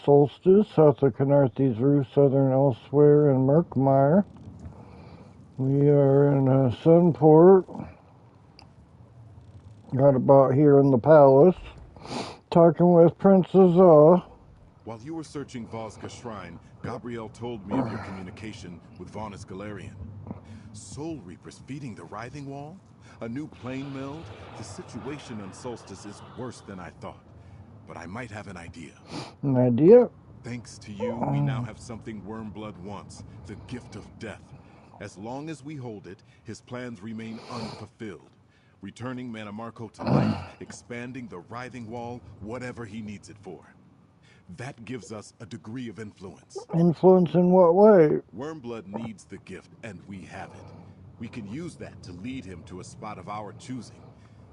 Solstice, south of Canarthy's Roof, southern Elsewhere, and Merkmire. We are in Sunport. Got about here in the palace. Talking with Princess While you were searching Vozka Shrine, Gabrielle told me of your communication with Vonus Galarian. Soul Reapers feeding the Writhing Wall? A new plane meld? The situation on Solstice is worse than I thought. But I might have an idea. An idea? Thanks to you, we now have something Wormblood wants, the Gift of Death. As long as we hold it, his plans remain unfulfilled. Returning Manamarco to life, expanding the Writhing Wall, whatever he needs it for. That gives us a degree of influence. Influence in what way? Wormblood needs the gift, and we have it. We can use that to lead him to a spot of our choosing.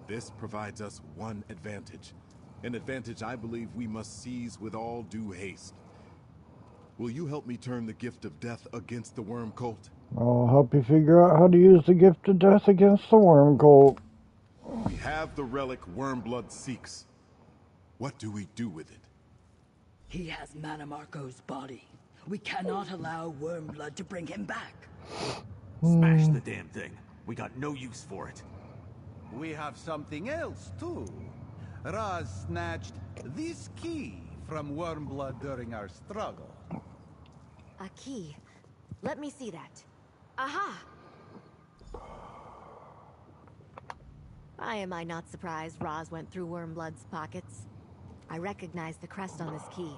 This provides us one advantage. An advantage I believe we must seize with all due haste. Will you help me turn the Gift of Death against the Worm Cult? I'll help you figure out how to use the Gift of Death against the Worm Cult. We have the relic Wormblood seeks. What do we do with it? He has Manamarco's body. We cannot allow Wormblood to bring him back. Smash the damn thing. We got no use for it. We have something else, too. Raz snatched this key from Wormblood during our struggle. A key? Let me see that. Aha! Why am I not surprised Raz went through Wormblood's pockets? I recognize the crest on this key.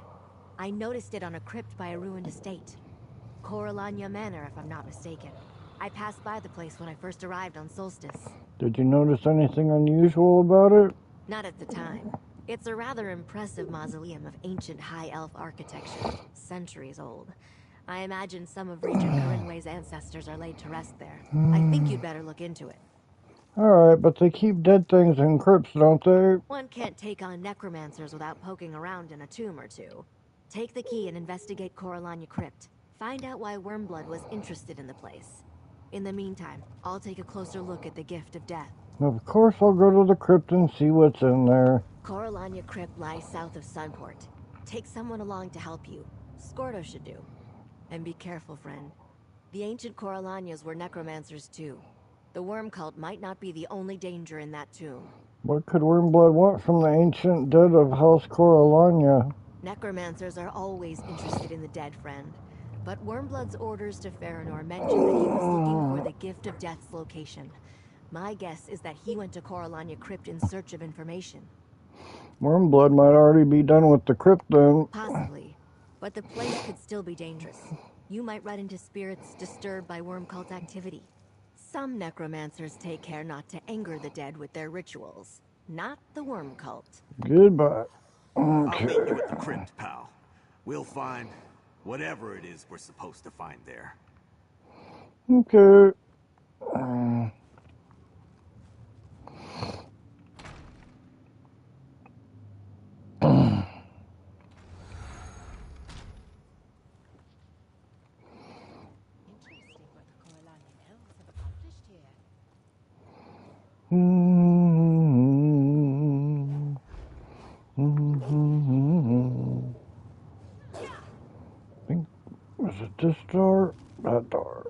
I noticed it on a crypt by a ruined estate. Coralania Manor, if I'm not mistaken. I passed by the place when I first arrived on Solstice. Did you notice anything unusual about it? Not at the time. It's a rather impressive mausoleum of ancient high elf architecture, centuries old. I imagine some of Regent Corinway's ancestors are laid to rest there. I think you'd better look into it. Alright, but they keep dead things in crypts, don't they? One can't take on necromancers without poking around in a tomb or two. Take the key and investigate Coralania Crypt. Find out why Wormblood was interested in the place. In the meantime, I'll take a closer look at the Gift of Death. Of course I'll go to the crypt and see what's in there. Coralania Crypt lies south of Sunport. Take someone along to help you. Scordo should do. And be careful, friend. The ancient Coralanias were necromancers too. The worm cult might not be the only danger in that tomb. What could Wormblood want from the ancient dead of House Coralania? Necromancers are always interested in the dead, friend. But Wormblood's orders to Farinor mentioned that he was looking for the Gift of Death's location. My guess is that he went to Coralania Crypt in search of information. Wormblood might already be done with the crypt then. Possibly. But the place could still be dangerous. You might run into spirits disturbed by worm cult activity. Some necromancers take care not to anger the dead with their rituals. Not the worm cult. Goodbye. I'll meet you at the crypt, pal. We'll find whatever it is we're supposed to find there. Okay. Was it this door? That door.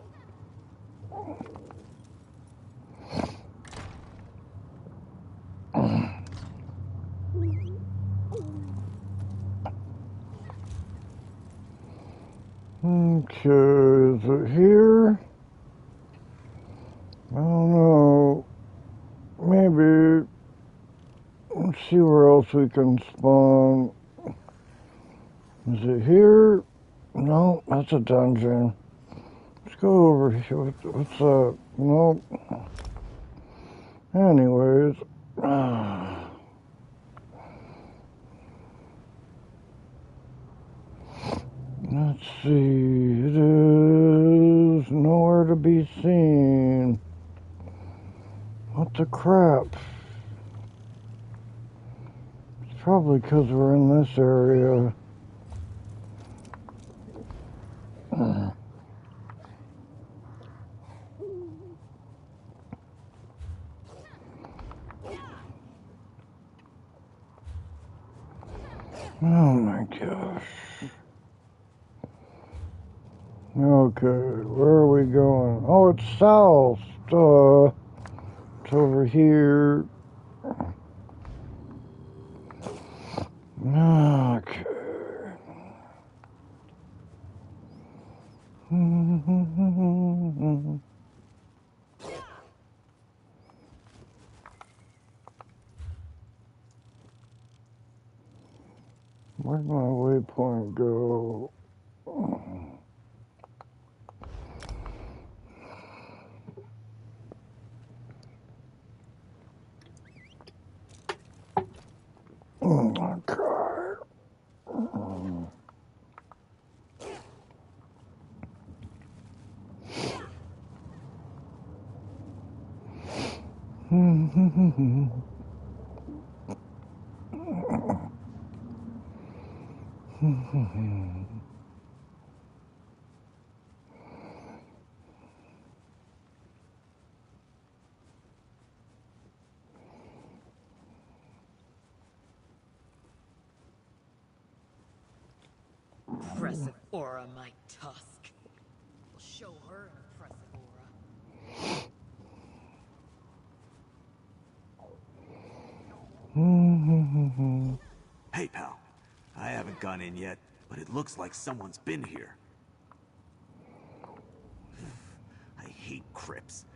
Okay, is it here? I don't know. Maybe. Let's see where else we can spawn. Is it here? No, that's a dungeon. Let's go over here. What's that? Nope. Anyways. Let's see. It is nowhere to be seen. What the crap? It's probably because we're in this area. Oh my gosh. Okay, where are we going? Oh, it's south. It's over here. Okay. Where'd my waypoint go? Oh my God. Impressive aura, my tusk. We'll show her an impressive aura. Hey, pal. I haven't gone in yet, but it looks like someone's been here. I hate crypts.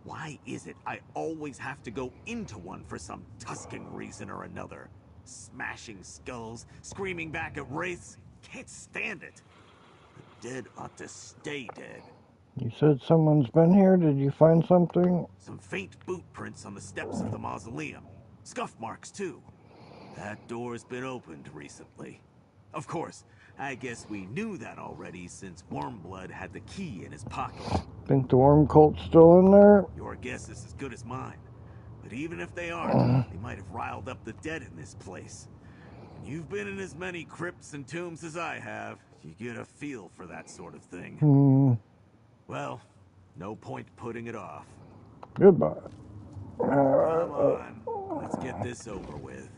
Why is it I always have to go into one for some tusking reason or another? Smashing skulls, screaming back at wraiths. Can't stand it. The dead ought to stay dead. You said someone's been here? Did you find something? Some faint boot prints on the steps of the mausoleum. Scuff marks, too. That door's been opened recently. Of course, I guess we knew that already since Wormblood had the key in his pocket. Think the worm cult's still in there? Your guess is as good as mine. But even if they aren't, they might have riled up the dead in this place. When you've been in as many crypts and tombs as I have, you get a feel for that sort of thing. Well, no point putting it off. Goodbye. Come on, let's get this over with.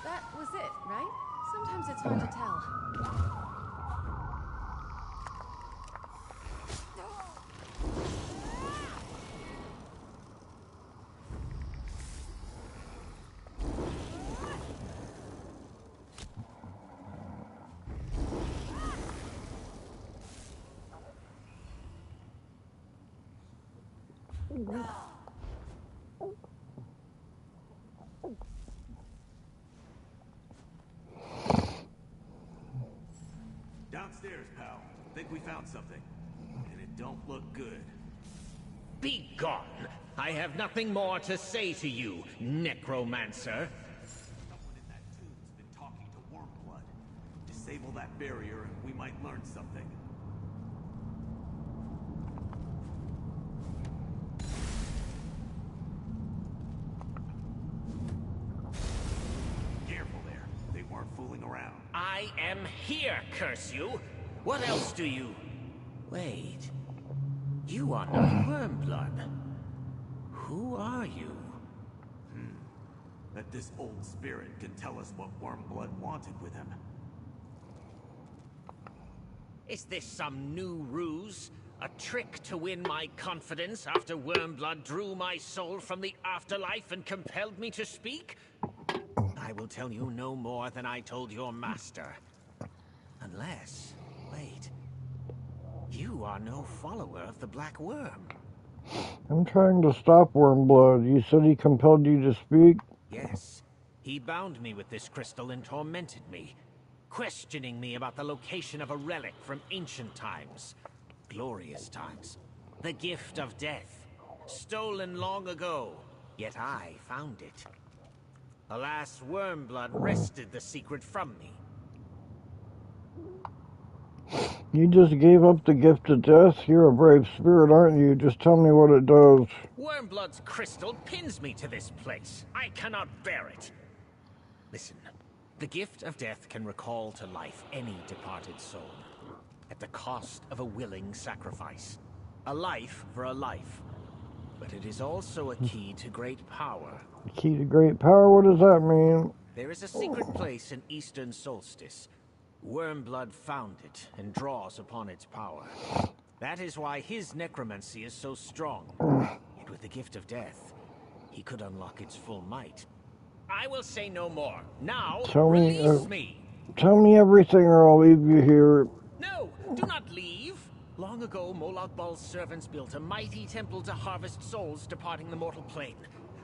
That was it, right? Sometimes it's hard to tell. Downstairs, pal. Think we found something. And it don't look good. Be gone! I have nothing more to say to you, necromancer. Someone in that tomb's been talking to Wormblood. Disable that barrier and we might learn something. Careful there. They weren't fooling around. I am here, curse you! What else do you... Wait... You are not Wormblood. Who are you? Bet this old spirit can tell us what Wormblood wanted with him. Is this some new ruse? A trick to win my confidence after Wormblood drew my soul from the afterlife and compelled me to speak? I will tell you no more than I told your master. Unless... wait... You are no follower of the Black Worm. I'm trying to stop Wormblood. You said he compelled you to speak? Yes. He bound me with this crystal and tormented me, questioning me about the location of a relic from ancient times. Glorious times. The gift of death. Stolen long ago, yet I found it. Alas, Wormblood wrested the secret from me. You just gave up the gift of death? You're a brave spirit, aren't you? Just tell me what it does. Wormblood's crystal pins me to this place. I cannot bear it. Listen, the gift of death can recall to life any departed soul, at the cost of a willing sacrifice. A life for a life. But it is also a key to great power. Key to great power? What does that mean? There is a secret place in Eastern Solstice. Wormblood found it and draws upon its power. That is why his necromancy is so strong. Yet with the gift of death, he could unlock its full might. I will say no more. Now, release me! Tell me everything or I'll leave you here. No, do not leave! Long ago, Moloch Bal's servants built a mighty temple to harvest souls departing the mortal plane.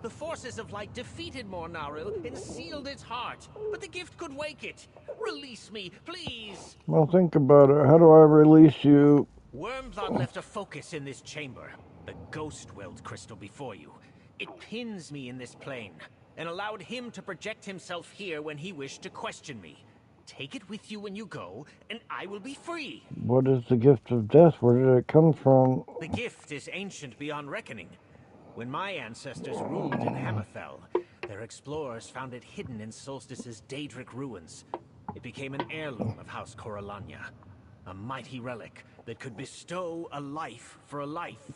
The forces of light defeated Mornaru and sealed its heart, but the gift could wake it. Release me, please! Well, think about it. How do I release you? Wormblood left a focus in this chamber. The ghost-willed crystal before you. It pins me in this plane, and allowed him to project himself here when he wished to question me. Take it with you when you go, and I will be free. What is the gift of death? Where did it come from? The gift is ancient beyond reckoning. When my ancestors ruled in Hammerfell, their explorers found it hidden in Solstice's Daedric ruins. It became an heirloom of House Corellania, a mighty relic that could bestow a life for a life.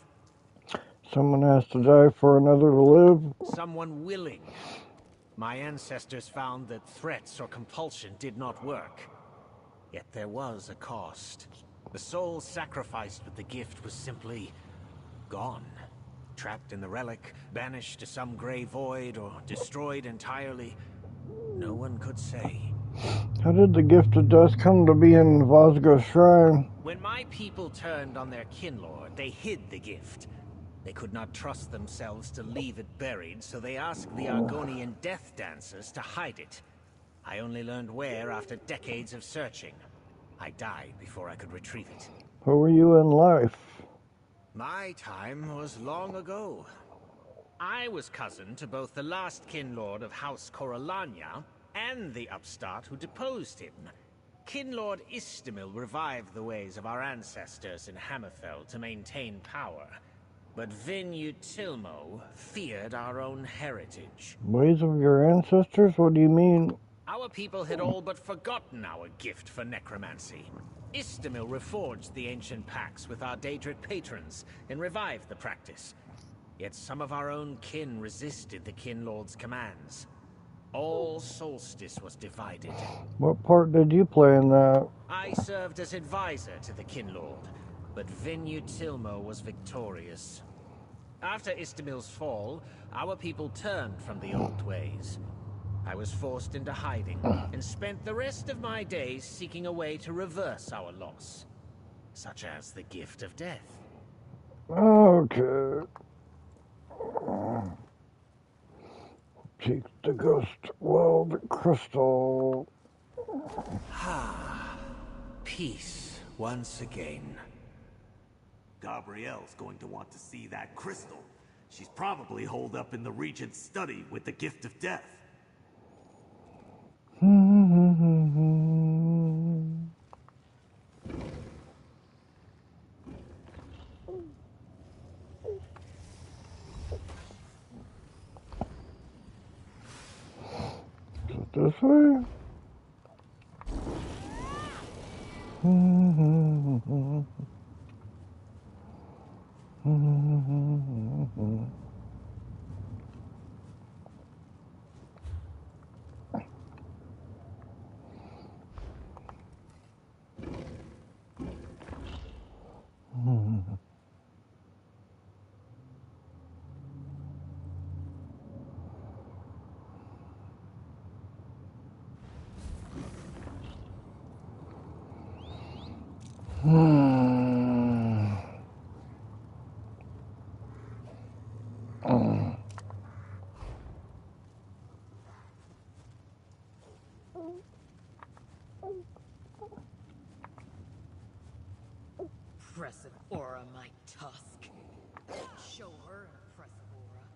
Someone has to die for another to live? Someone willing. My ancestors found that threats or compulsion did not work. Yet there was a cost. The soul sacrificed with the gift was simply gone. Trapped in the relic, banished to some grey void, or destroyed entirely. No one could say. How did the gift of death come to be in Vosga's shrine? When my people turned on their kinlord, they hid the gift. They could not trust themselves to leave it buried, so they asked the Argonian death dancers to hide it. I only learned where after decades of searching. I died before I could retrieve it. Who were you in life? My time was long ago. I was cousin to both the last kinlord of House Corellania and the upstart who deposed him. Kinlord Istamil revived the ways of our ancestors in Hammerfell to maintain power. But Vinyu Tilmo feared our own heritage. Ways of your ancestors? What do you mean? Our people had all but forgotten our gift for necromancy. Istamil reforged the ancient pacts with our Daedric patrons and revived the practice. Yet some of our own kin resisted the Kinlord's commands. All Solstice was divided. What part did you play in that? I served as advisor to the Kinlord, but Vinyu Tilmo was victorious. After Istamil's fall, our people turned from the old ways. I was forced into hiding, and spent the rest of my days seeking a way to reverse our loss. Such as the gift of death. Okay. Take the ghost, well, the crystal. Peace once again. Gabrielle's going to want to see that crystal. She's probably holed up in the Regent's study with the gift of death. Is it this way? Impressive aura, my tusk. Show her an impressive aura.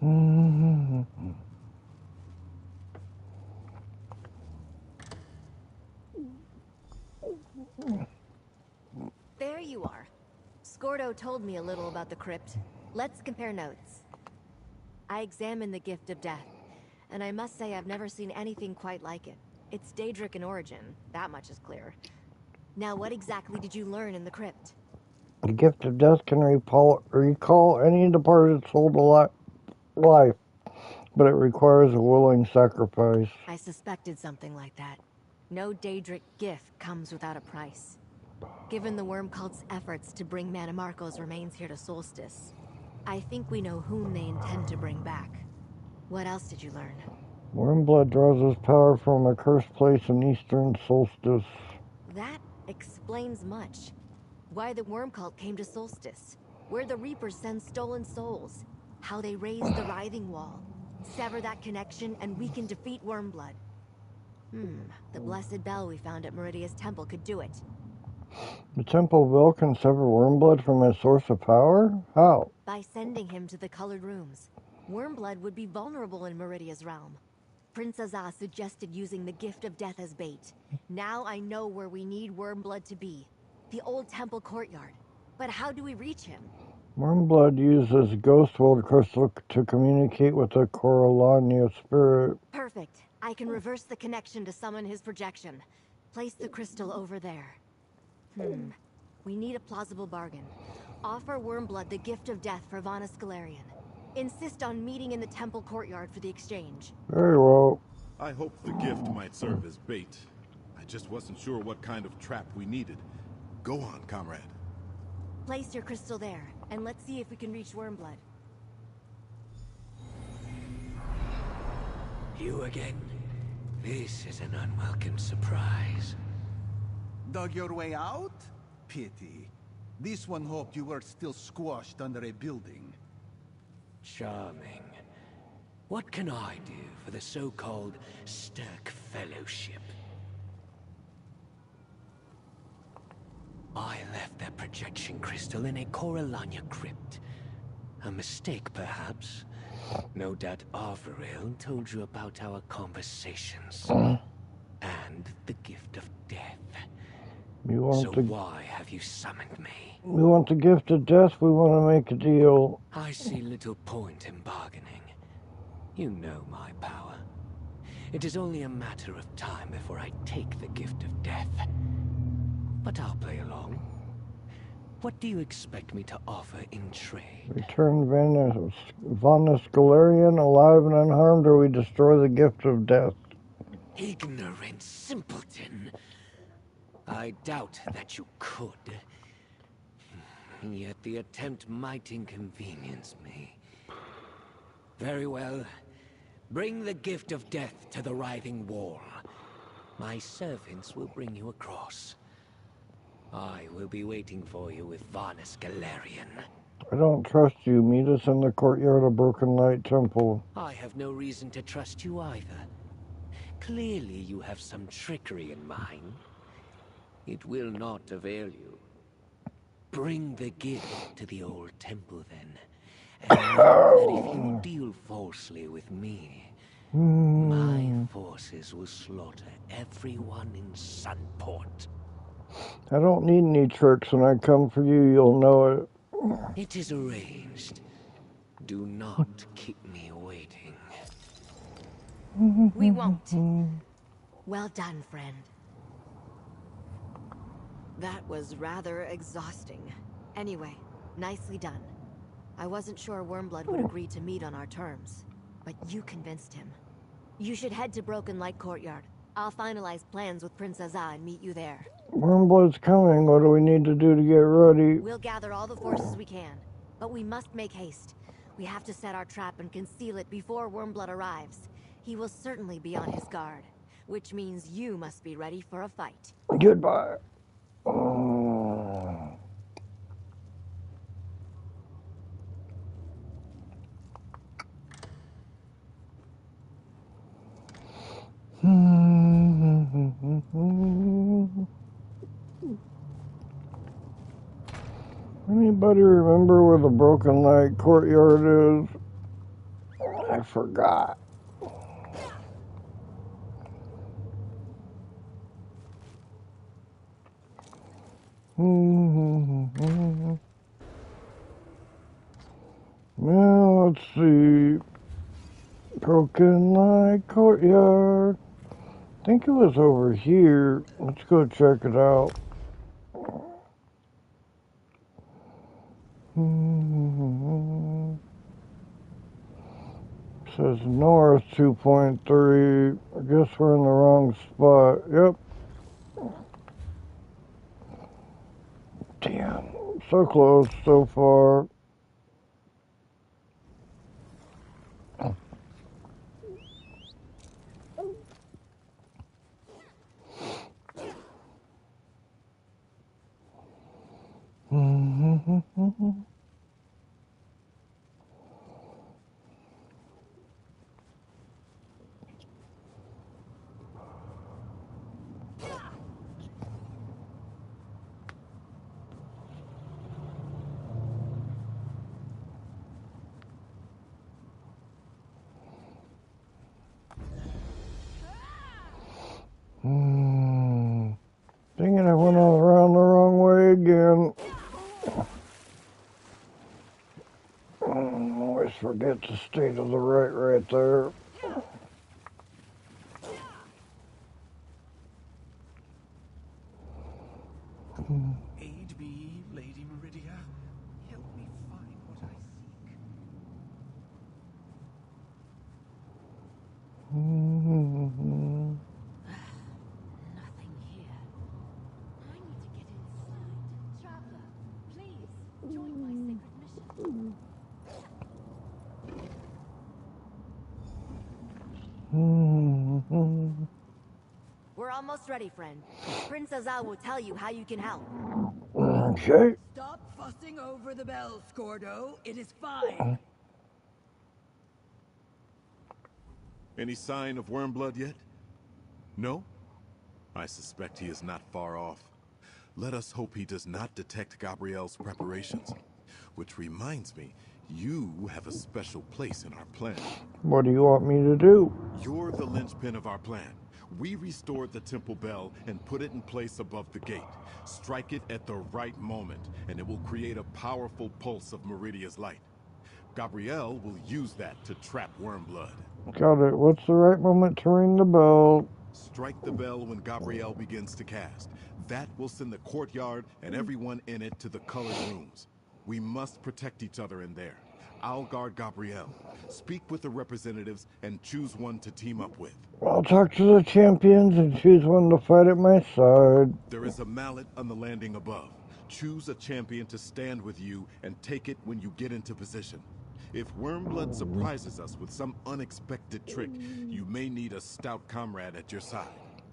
There you are. Scordo told me a little about the crypt. Let's compare notes. I examined the Gift of Death, and I must say I've never seen anything quite like it. It's Daedric in origin, that much is clear. Now, what exactly did you learn in the crypt? The Gift of Death can recall any departed soul to life, but it requires a willing sacrifice. I suspected something like that. No Daedric gift comes without a price. Given the Worm Cult's efforts to bring Manamarco's remains here to Solstice, I think we know whom they intend to bring back. What else did you learn? Wormblood draws its power from a cursed place in eastern Solstice. That explains much. Why the Worm Cult came to Solstice, where the Reapers send stolen souls, how they raise the Writhing Wall, sever that connection, and we can defeat Wormblood. The blessed bell we found at Meridia's temple could do it. The temple bell can sever Wormblood from its source of power? How? By sending him to the colored rooms. Wormblood would be vulnerable in Meridia's realm. Prince Azaz suggested using the Gift of Death as bait. Now I know where we need Wormblood to be. The old temple courtyard. But how do we reach him? Wormblood uses Ghost World Crystal to communicate with the Corellania spirit. Perfect. I can reverse the connection to summon his projection. Place the crystal over there. We need a plausible bargain. Offer Wormblood the Gift of Death for Vana Scalarian. Insist on meeting in the temple courtyard for the exchange. Very well. I hoped the gift might serve as bait. I just wasn't sure what kind of trap we needed. Go on, comrade. Place your crystal there, and let's see if we can reach Wormblood. You again? This is an unwelcome surprise. Dug your way out? Pity. This one hoped you were still squashed under a building. Charming. What can I do for the so-called Stirk Fellowship? I left that projection crystal in a Corellania crypt. A mistake, perhaps. No doubt Arveril told you about our conversations. And the Gift of Death. So why have you summoned me? We want the Gift of Death. We want to make a deal. I see little point in bargaining. You know my power. It is only a matter of time before I take the Gift of Death. But I'll play along. What do you expect me to offer in trade? Return Vana Scalarian alive and unharmed, or we destroy the Gift of Death. Ignorant simpleton. I doubt that you could. Yet the attempt might inconvenience me. Very well. Bring the Gift of Death to the Writhing Wall. My servants will bring you across. I will be waiting for you with Vana Scalarian. I don't trust you. Meet us in the courtyard of Broken Light Temple. I have no reason to trust you either. Clearly you have some trickery in mind. It will not avail you. Bring the gift to the old temple then. And know that if you deal falsely with me, my forces will slaughter everyone in Sunport. I don't need any tricks. When I come for you, you'll know it. It is arranged. Do not keep me waiting. We won't. Well done, friend. That was rather exhausting. Anyway, nicely done. I wasn't sure Wormblood would agree to meet on our terms, but you convinced him. You should head to Broken Light Courtyard. I'll finalize plans with Prince Azaz and meet you there. Wormblood's coming. What do we need to do to get ready? We'll gather all the forces we can, but we must make haste. We have to set our trap and conceal it before Wormblood arrives. He will certainly be on his guard, which means you must be ready for a fight. Goodbye. Anybody remember where the Broken Light Courtyard is? I forgot. Now let's see. Broken Light Courtyard. I think it was over here. Let's go check it out. Says north 2.3. I guess we're in the wrong spot. Yep. Damn. So close so far. Dang it, I went all around the wrong way again. Always forget to stay to the right there. Aid me, Lady Meridia. Help me find what I seek. Nothing here. I need to get inside. Traveler, please, join my sacred mission. We're almost ready, friend. Princess Al will tell you how you can help. Okay. Stop fussing over the bell, Scordo. It is fine. Any sign of Wormblood yet? No? I suspect he is not far off. Let us hope he does not detect Gabrielle's preparations. Which reminds me, you have a special place in our plan. What do you want me to do? You're the linchpin of our plan. We restored the temple bell and put it in place above the gate. Strike it at the right moment, and it will create a powerful pulse of Meridia's light. Gabrielle will use that to trap Wormblood. Got it. What's the right moment to ring the bell? Strike the bell when Gabrielle begins to cast. That will send the courtyard and everyone in it to the colored rooms. We must protect each other in there. I'll guard Gabrielle. Speak with the representatives and choose one to team up with. I'll talk to the champions and choose one to fight at my side. There is a mallet on the landing above. Choose a champion to stand with you and take it when you get into position. If Wormblood surprises us with some unexpected trick, you may need a stout comrade at your side.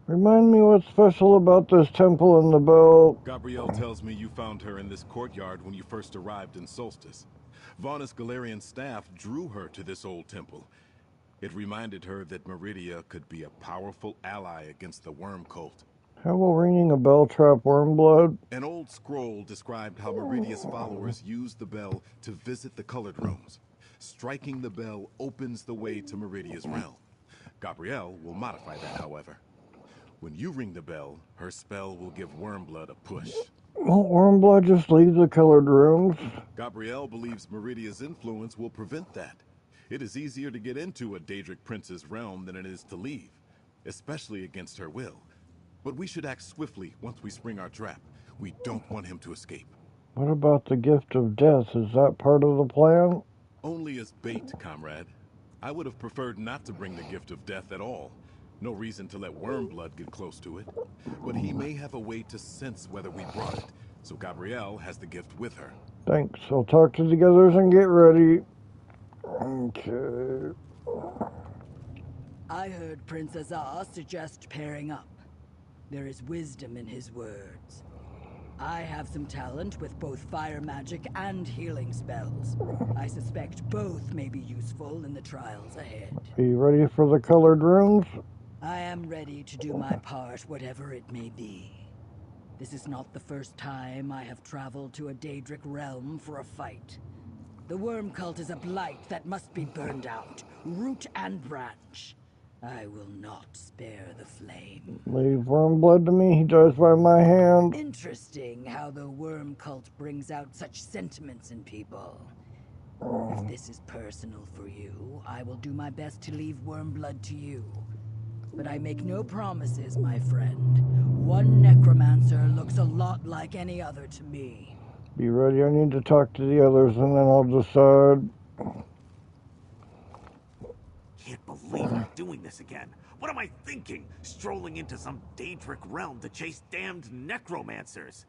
Remind me what's special about this temple and the bell. Gabrielle tells me you found her in this courtyard when you first arrived in Solstice. Vaunus Galerian's staff drew her to this old temple. It reminded her that Meridia could be a powerful ally against the worm cult. How will ringing a bell trap Wormblood? An old scroll described how Meridia's followers used the bell to visit the colored rooms. Striking the bell opens the way to Meridia's realm. Gabrielle will modify that, however. When you ring the bell, her spell will give Wormblood a push. Won't Wormblood just leave the colored rooms? Gabrielle believes Meridia's influence will prevent that. It is easier to get into a Daedric prince's realm than it is to leave, especially against her will. But we should act swiftly once we spring our trap. We don't want him to escape. What about the gift of death? Is that part of the plan? Only as bait, comrade. I would have preferred not to bring the gift of death at all. No reason to let Wormblood get close to it. But he may have a way to sense whether we brought it, so Gabrielle has the gift with her. Thanks. I'll talk to the others and get ready. Okay. I heard Prince Azar suggest pairing up. There is wisdom in his words. I have some talent with both fire magic and healing spells. I suspect both may be useful in the trials ahead. Are you ready for the colored rooms? I am ready to do my part, whatever it may be. This is not the first time I have traveled to a Daedric realm for a fight. The worm cult is a blight that must be burned out, root and branch. I will not spare the flame. Leave worm blood to me, he dies by my hand. Interesting how the worm cult brings out such sentiments in people. If this is personal for you, I will do my best to leave worm blood to you. But I make no promises, my friend. One necromancer looks a lot like any other to me. Be ready, I need to talk to the others and then I'll decide. Can't believe I'm doing this again. What am I thinking? Strolling into some Daedric realm to chase damned necromancers.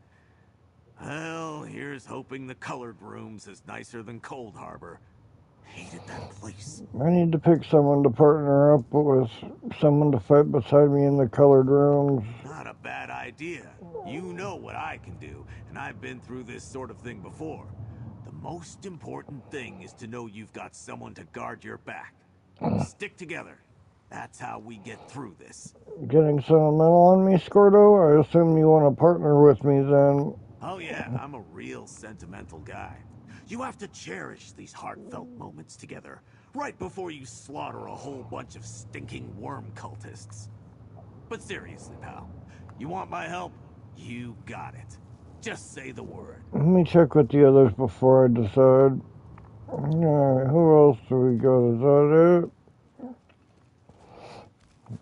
Well, here's hoping the colored rooms is nicer than Cold Harbor. Hated that place. I need to pick someone to partner up with, someone to fight beside me in the colored rooms. Not a bad idea. You know what I can do, and I've been through this sort of thing before. The most important thing is to know you've got someone to guard your back. Stick together. That's how we get through this. Getting sentimental on me, Scordo? I assume you want to partner with me then. Oh yeah, I'm a real sentimental guy. You have to cherish these heartfelt moments together, right before you slaughter a whole bunch of stinking worm cultists. But seriously, pal, you want my help? You got it. Just say the word. Let me check with the others before I decide. Alright, who else do we got? Is that it?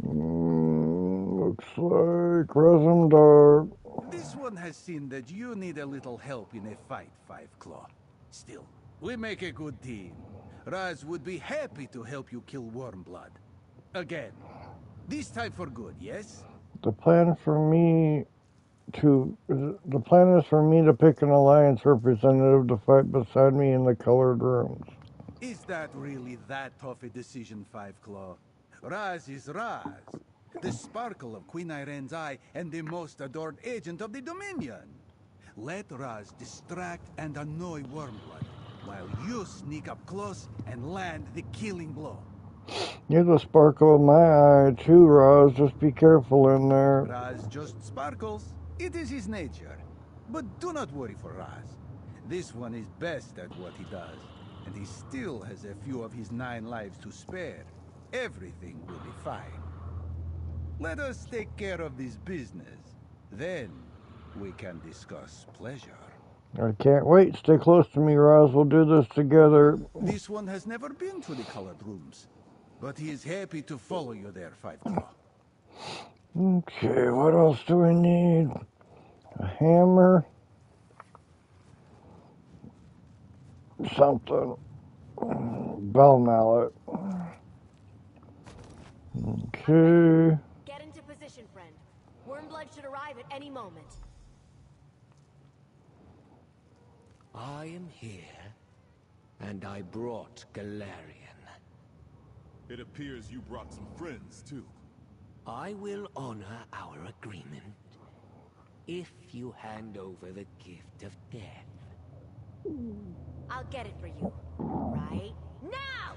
Looks like Resendar. This one has seen that you need a little help in a fight, Five Claw. Still, we make a good team. Raz would be happy to help you kill Wormblood. Again. This time for good, yes? The plan is for me to pick an alliance representative to fight beside me in the colored rooms. Is that really that tough a decision, Five Claw? Raz is Raz. The sparkle of Queen Irene's eye and the most adored agent of the Dominion. Let Raz distract and annoy Wormblood, while you sneak up close and land the killing blow. You're the sparkle of my eye too, Roz. Just be careful in there. Raz just sparkles. It is his nature. But do not worry for Raz. This one is best at what he does, and he still has a few of his 9 lives to spare. Everything will be fine. Let us take care of this business. Then we can discuss pleasure. I can't wait. Stay close to me, Roz. We'll do this together. This one has never been to the colored rooms, but he is happy to follow you there, Five Claw. Okay, what else do we need? A hammer. Something. Bell mallet. Okay. Get into position, friend. Wormblood should arrive at any moment. I am here, and I brought Galarian. It appears you brought some friends, too. I will honor our agreement if you hand over the gift of death. I'll get it for you. Right now!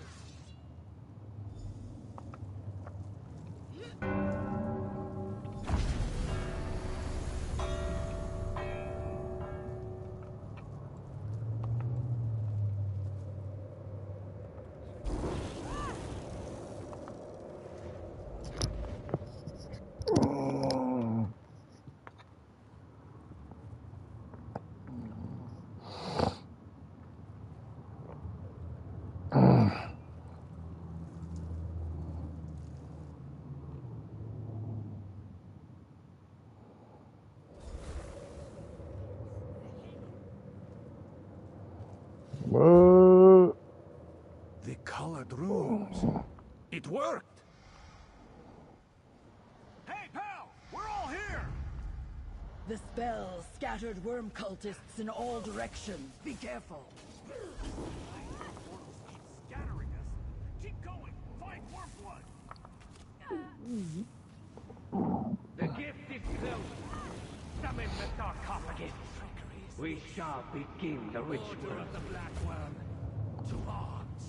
What? The colored rooms. It worked! Hey, pal! We're all here! The spell scattered worm cultists in all directions. Be careful. Portals keep scattering us. Keep going! Find Wormblood! The gift is close. Summon the sarcophagus. We shall begin the ritual. Order of the Black Worm. To arms.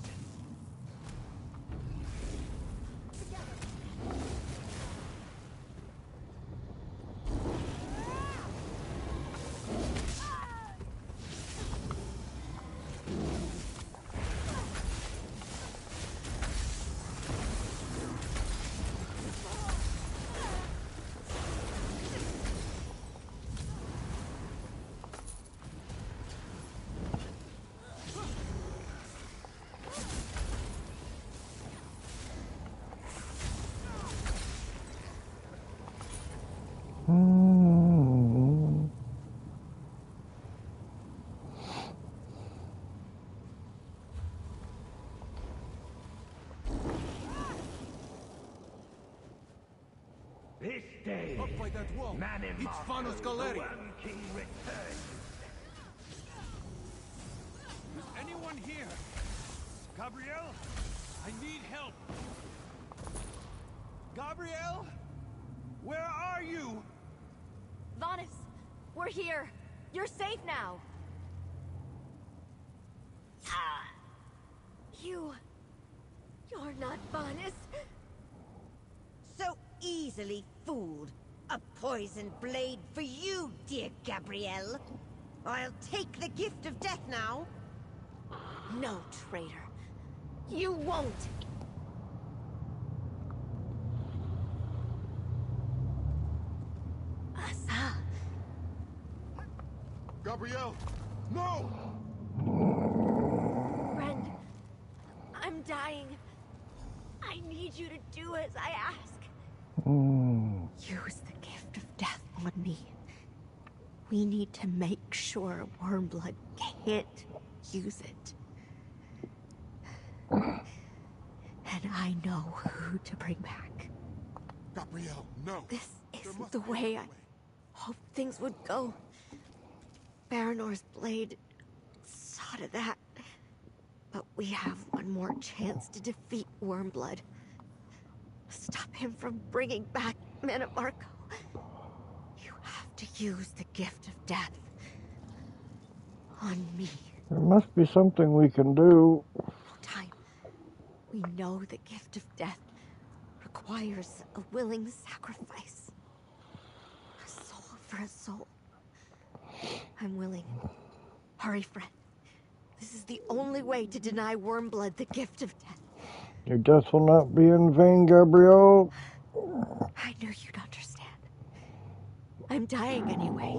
day. Up by that wall. It's Fanus Galeri. King returns. Is anyone here? Gabrielle? I need help. Gabrielle? Where are you? Vanus, we're here. You're safe now. You're not Vanus. So easily fooled. A poisoned blade for you, dear Gabrielle. I'll take the gift of death now. No, traitor. You won't. Asa. Gabrielle! No! Friend, I'm dying. I need you to do as I ask. Use the gift of death on me. We need to make sure Wormblood can't use it. And I know who to bring back. Gabrielle, no! This isn't the way I hoped things would go. Baranor's blade saw to that. But we have one more chance to defeat Wormblood. Stop him from bringing back Manamarco. You have to use the gift of death on me. There must be something we can do. Time. We know the gift of death requires a willing sacrifice. A soul for a soul. I'm willing. Hurry, friend. This is the only way to deny Wormblood the gift of death. Your death will not be in vain, Gabrielle. I knew you'd understand. I'm dying anyway.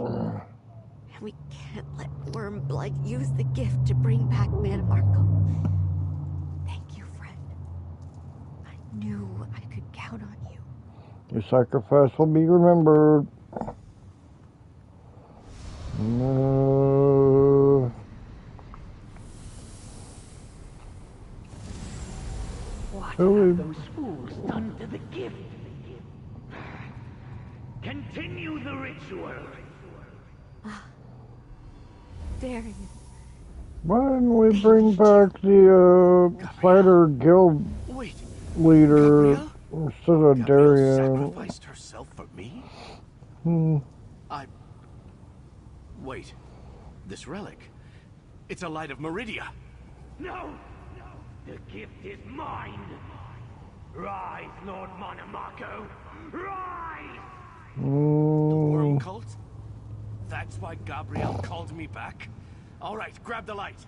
And we can't let Wormblood use the gift to bring back Manamarco. Thank you, friend. I knew I could count on you. Your sacrifice will be remembered. No. What have those fools done to the gift? Continue the ritual. Darian. Why didn't we bring back the fighter guild leader instead of Darian? Sacrificed herself for me? Wait. This relic. It's a light of Meridia. No! The gift is mine! Rise, Lord Manamarco! Rise! The worm cult? That's why Gabrielle called me back? Alright, grab the light.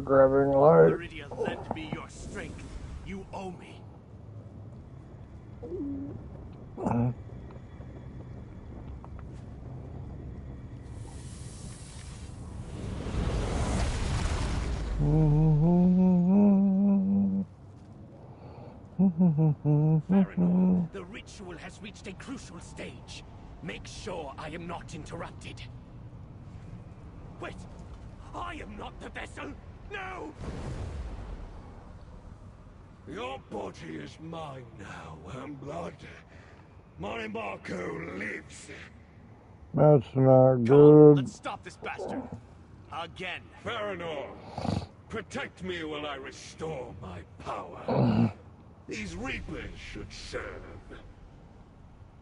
Grabbing light. Meridia lent me your strength. You owe me. Baron, the ritual has reached a crucial stage. Make sure I am not interrupted. Wait! I am not the vessel! No! Your body is mine now, Wormblood. Manamarco lives. That's not Come on, good. let's stop this bastard. Again. Baranor, protect me while I restore my power. These Reapers should serve.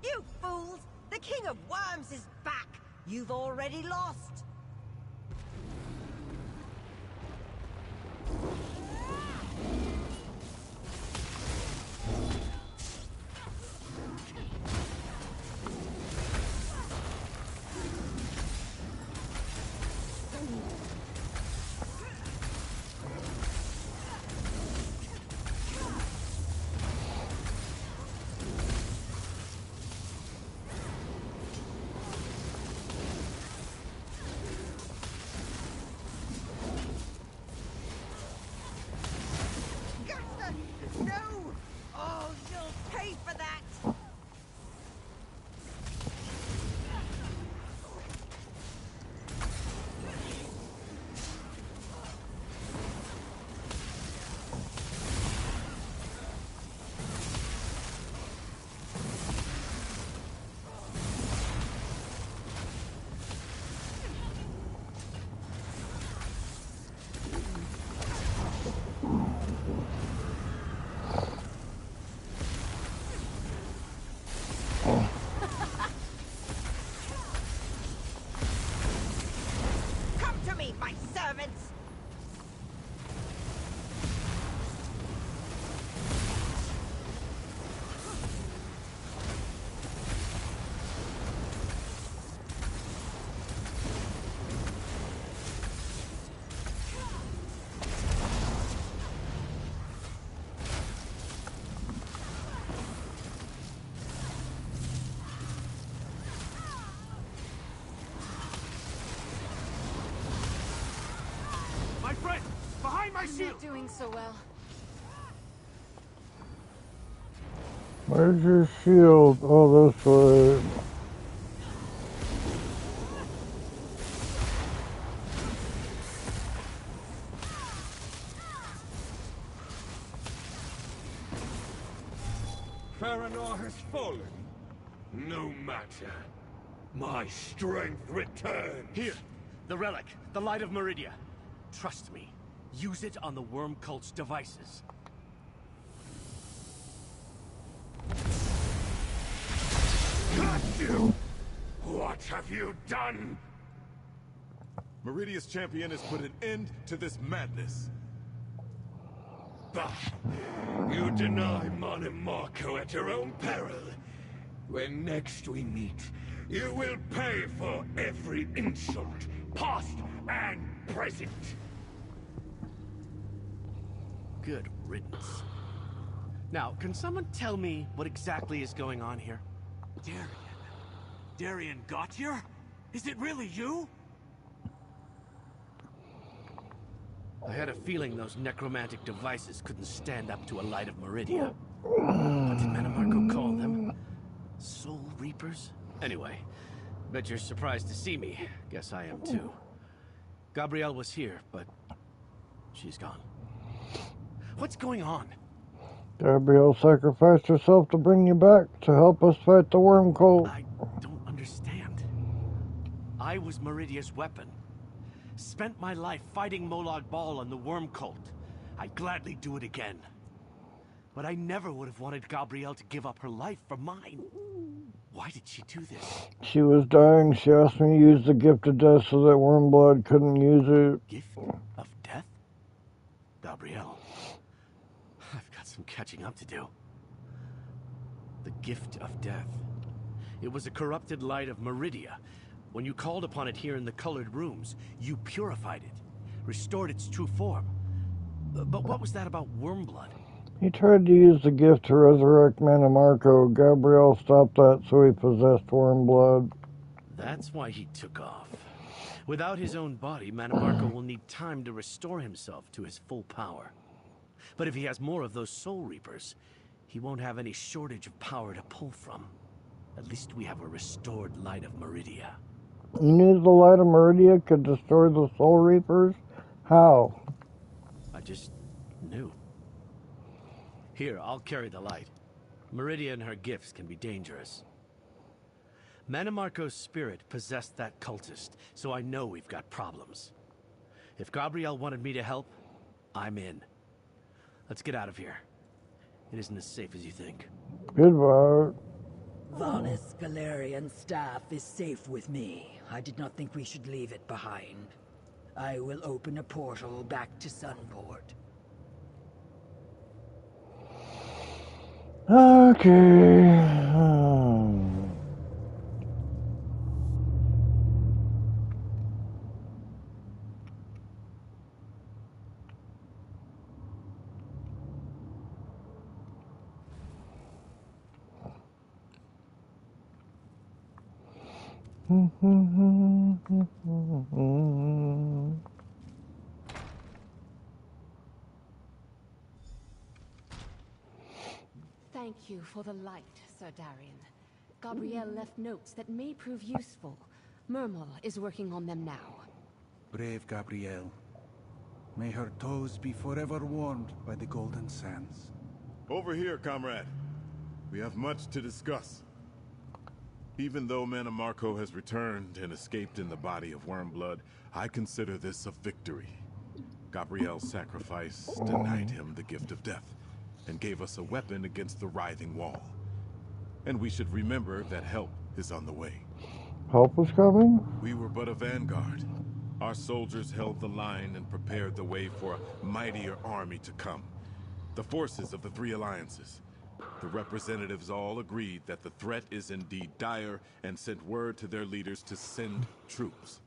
You fools! The King of Worms is back! You've already lost! servants! My friend! Behind my I'm shield! not doing so well. Where's your shield? Oh, this way. Faranor has fallen. No matter. My strength returns. Here! The relic, the Light of Meridia. Trust me. Use it on the Worm Cult's devices. Curse you! What have you done? Meridia's champion has put an end to this madness. Bah! You deny Mana Marco at your own peril. When next we meet, you will pay for every insult, past and present. Good riddance. Now, can someone tell me what exactly is going on here? Darian. Darian Gautier? Is it really you? I had a feeling those necromantic devices couldn't stand up to a Light of Meridia. What did Manamarco call them? Soul Reapers? Anyway, bet you're surprised to see me. Guess I am too. Gabrielle was here, but she's gone. What's going on? Gabrielle sacrificed herself to bring you back to help us fight the worm cult. I don't understand. I was Meridia's weapon. Spent my life fighting Molag Bal and the Worm Cult. I'd gladly do it again. But I never would have wanted Gabrielle to give up her life for mine. Why did she do this? She was dying. She asked me to use the gift of death so that Wormblood couldn't use it. Gift of death? Gabrielle. I've got some catching up to do. The gift of death. It was a corrupted light of Meridia. When you called upon it here in the colored rooms, you purified it, restored its true form. But what was that about Wormblood? He tried to use the gift to resurrect Manamarco. Gabrielle stopped that, so he possessed Wormblood. That's why he took off. Without his own body, Manamarco will need time to restore himself to his full power. But if he has more of those Soul Reapers, he won't have any shortage of power to pull from. At least we have a restored Light of Meridia. You knew the Light of Meridia could destroy the Soul Reapers? How? I just knew. Here, I'll carry the light. Meridia and her gifts can be dangerous. Manamarco's spirit possessed that cultist, so I know we've got problems. If Gabrielle wanted me to help, I'm in. Let's get out of here. It isn't as safe as you think. Goodbye. Valis Galerian's staff is safe with me. I did not think we should leave it behind. I will open a portal back to Sunport. Okay. Thank you for the light, Sir Darian. Gabrielle left notes that may prove useful. Murmel is working on them now. Brave Gabrielle. May her toes be forever warmed by the golden sands. Over here, comrade. We have much to discuss. Even though Manamarco has returned and escaped in the body of Wormblood, I consider this a victory. Gabrielle's sacrifice denied him the gift of death, and gave us a weapon against the writhing wall. And we should remember that help is on the way. Help is coming? We were but a vanguard. Our soldiers held the line and prepared the way for a mightier army to come. The forces of the three alliances. The representatives all agreed that the threat is indeed dire and sent word to their leaders to send troops.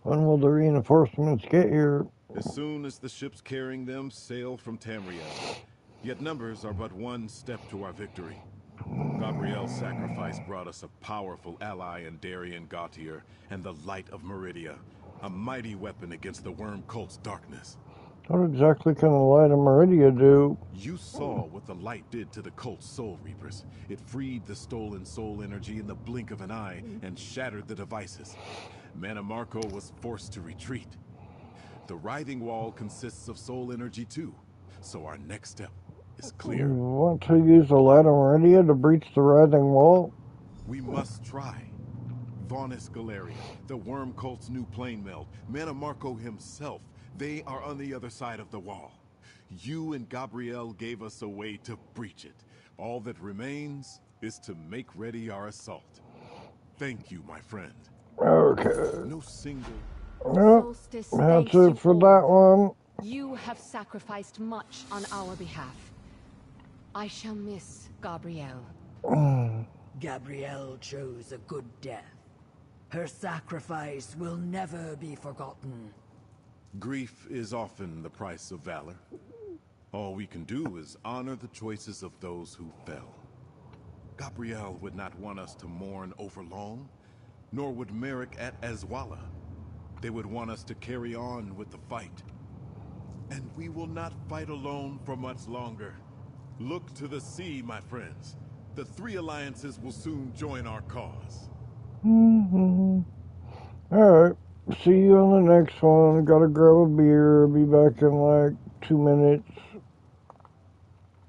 When will the reinforcements get here? As soon as the ships carrying them sail from Tamriel. Yet numbers are but one step to our victory. Gabriel's sacrifice brought us a powerful ally in Darien Gautier and the Light of Meridia, a mighty weapon against the Worm Cult's darkness. What exactly can the Light of Meridia do? You saw what the light did to the cult's soul reapers. It freed the stolen soul energy in the blink of an eye and shattered the devices. Manamarco was forced to retreat. The writhing wall consists of soul energy too, so our next step is clear. You want to use the Light of Meridia to breach the writhing wall? We must try. Vaunus Galeria, the Worm Cult's new plane meld, Manamarco himself, they are on the other side of the wall. You and Gabriel gave us a way to breach it. All that remains is to make ready our assault. Thank you, my friend. Okay. No single... Nope. That's it for that one. You have sacrificed much on our behalf. I shall miss Gabrielle. Gabrielle chose a good death. Her sacrifice will never be forgotten. Grief is often the price of valor. All we can do is honor the choices of those who fell. Gabrielle would not want us to mourn over long, nor would Merrick at Azwala. They would want us to carry on with the fight. And we will not fight alone for much longer. Look to the sea, my friends. The three alliances will soon join our cause. Alright. See you on the next one. Gotta grab a beer. Be back in like 2 minutes.